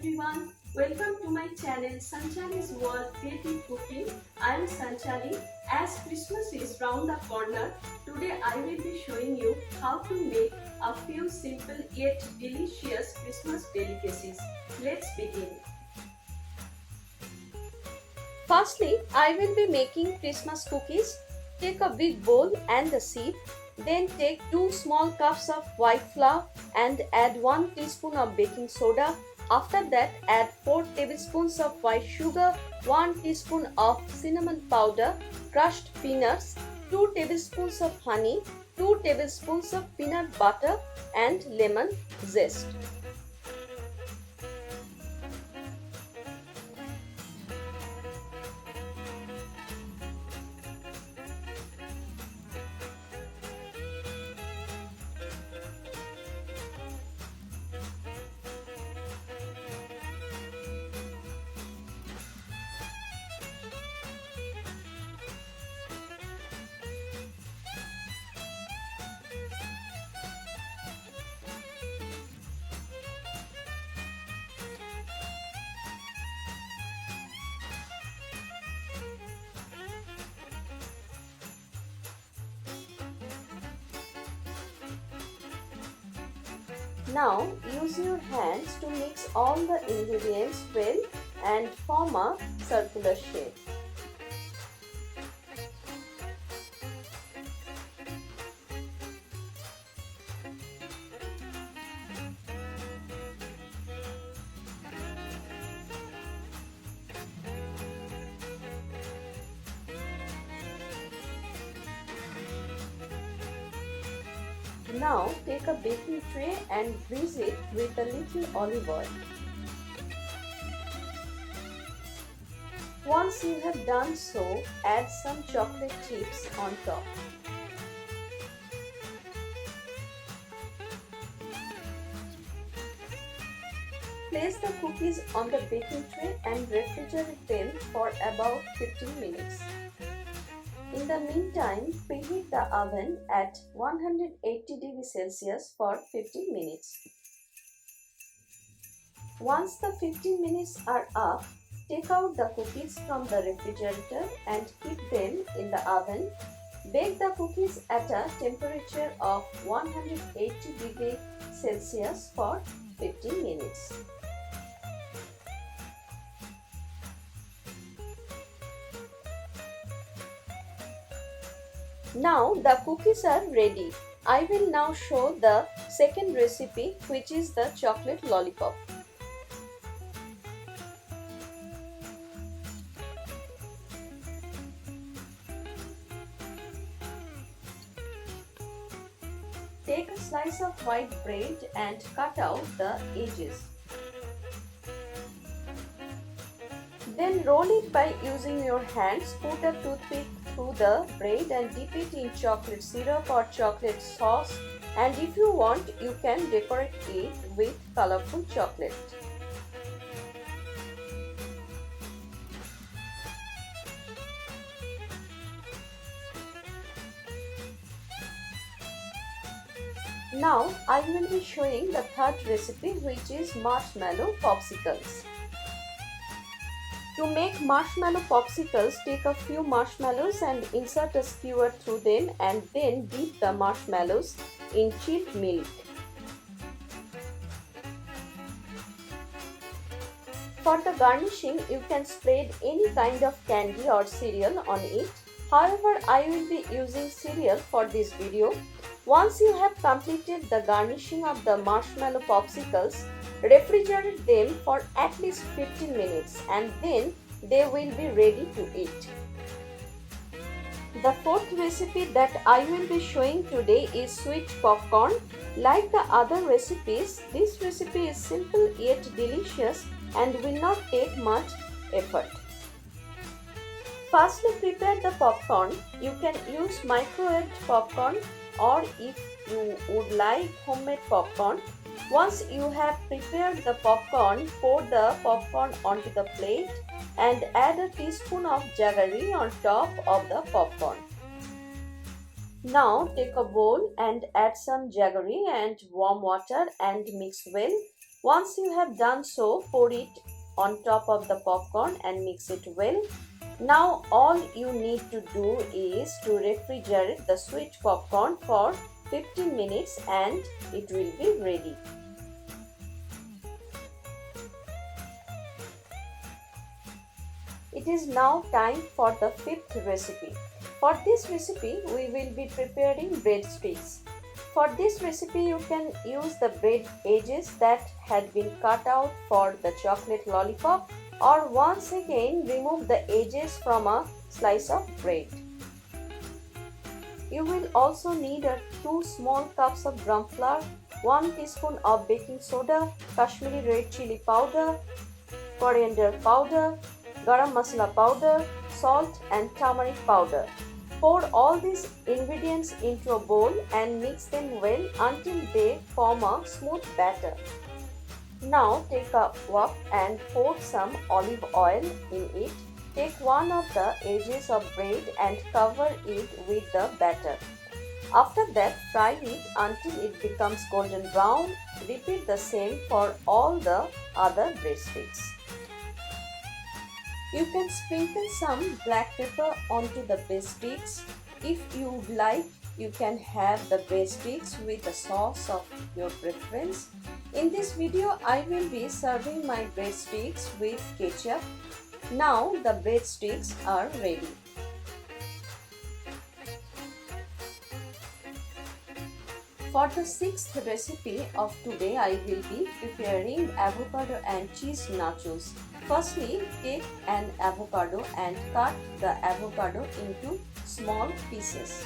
everyone, welcome to my channel Sanchali's World Creative Cooking. I am Sanchali. As Christmas is round the corner, today I will be showing you how to make a few simple yet delicious Christmas delicacies. Let's begin. Firstly, I will be making Christmas cookies. Take a big bowl and a sieve. Then take 2 small cups of white flour and add 1 teaspoon of baking soda. After that, add 4 tablespoons of white sugar, 1 teaspoon of cinnamon powder, crushed peanuts, 2 tablespoons of honey, 2 tablespoons of peanut butter and lemon zest. Now use your hands to mix all the ingredients well and form a circular shape. Now take a baking tray and grease it with a little olive oil. Once you have done so, add some chocolate chips on top. Place the cookies on the baking tray and refrigerate them for about 15 minutes. In the meantime, preheat the oven at 180 degrees Celsius for 15 minutes. Once the 15 minutes are up, take out the cookies from the refrigerator and keep them in the oven. Bake the cookies at a temperature of 180 degrees Celsius for 15 minutes. Now the cookies are ready. I will now show the second recipe, which is the chocolate lollipop. Take a slice of white bread and cut out the edges. Then roll it by using your hands. Put a toothpick through the bread and dip it in chocolate syrup or chocolate sauce, and if you want, you can decorate it with colorful chocolate. Now I will be showing the third recipe, which is marshmallow popsicles. To make marshmallow popsicles, take a few marshmallows and insert a skewer through them and then dip the marshmallows in chilled milk. For the garnishing, you can spread any kind of candy or cereal on it. However, I will be using cereal for this video. Once you have completed the garnishing of the marshmallow popsicles, refrigerate them for at least 15 minutes and then they will be ready to eat. The fourth recipe that I will be showing today is sweet popcorn. Like the other recipes, this recipe is simple yet delicious and will not take much effort. Firstly, prepare the popcorn. You can use microwaved popcorn, or if you would like homemade popcorn. Once you have prepared the popcorn, pour the popcorn onto the plate and add a teaspoon of jaggery on top of the popcorn. Now take a bowl and add some jaggery and warm water and mix well. Once you have done so, pour it on top of the popcorn and mix it well. Now all you need to do is to refrigerate the sweet popcorn for 15 minutes and it will be ready. It is now time for the fifth recipe. For this recipe, we will be preparing breadsticks. For this recipe, you can use the bread edges that had been cut out for the chocolate lollipop, or once again remove the edges from a slice of bread. You will also need 2 small cups of gram flour, 1 teaspoon of baking soda, Kashmiri red chili powder, coriander powder, garam masala powder, salt and turmeric powder. Pour all these ingredients into a bowl and mix them well until they form a smooth batter. Now take a wok and pour some olive oil in it. Take one of the edges of bread and cover it with the batter. After that, fry it until it becomes golden brown. Repeat the same for all the other breadsticks. You can sprinkle some black pepper onto the breadsticks. If you like, you can have the breadsticks with a sauce of your preference. In this video, I will be serving my breadsticks with ketchup. Now the breadsticks are ready. For the sixth recipe of today, I will be preparing avocado and cheese nachos. Firstly, take an avocado and cut the avocado into small pieces.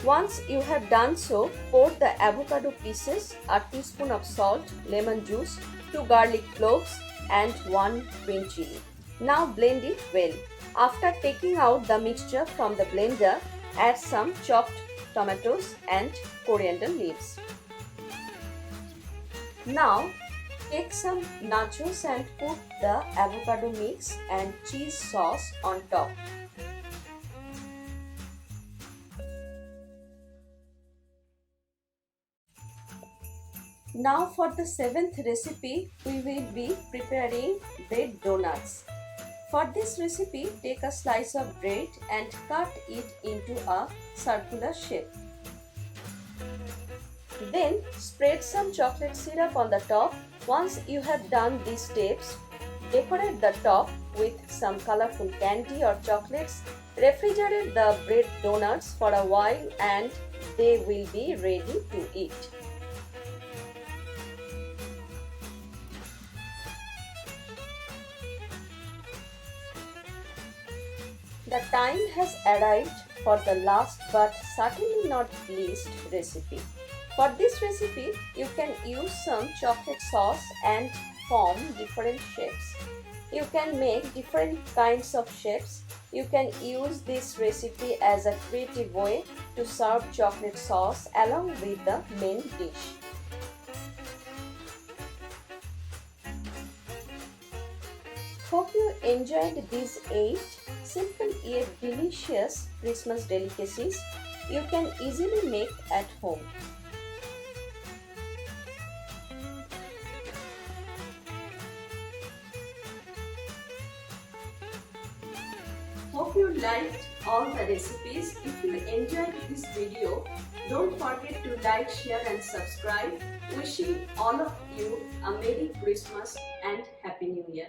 Once you have done so, pour the avocado pieces, a teaspoon of salt, lemon juice, 2 garlic cloves and 1 green chili. Now blend it well. After taking out the mixture from the blender, add some chopped tomatoes and coriander leaves. Now take some nachos and put the avocado mix and cheese sauce on top. Now for the seventh recipe, we will be preparing bread donuts. For this recipe, take a slice of bread and cut it into a circular shape. Then spread some chocolate syrup on the top. Once you have done these steps, decorate the top with some colorful candy or chocolates. Refrigerate the bread donuts for a while and they will be ready to eat. The time has arrived for the last but certainly not least recipe. For this recipe, you can use some chocolate sauce and form different shapes. You can make different kinds of shapes. You can use this recipe as a creative way to serve chocolate sauce along with the main dish. Hope you enjoyed these 8 simple yet delicious Christmas delicacies you can easily make at home. Hope you liked all the recipes. If you enjoyed this video, don't forget to like, share and subscribe. Wishing all of you a Merry Christmas and Happy New Year.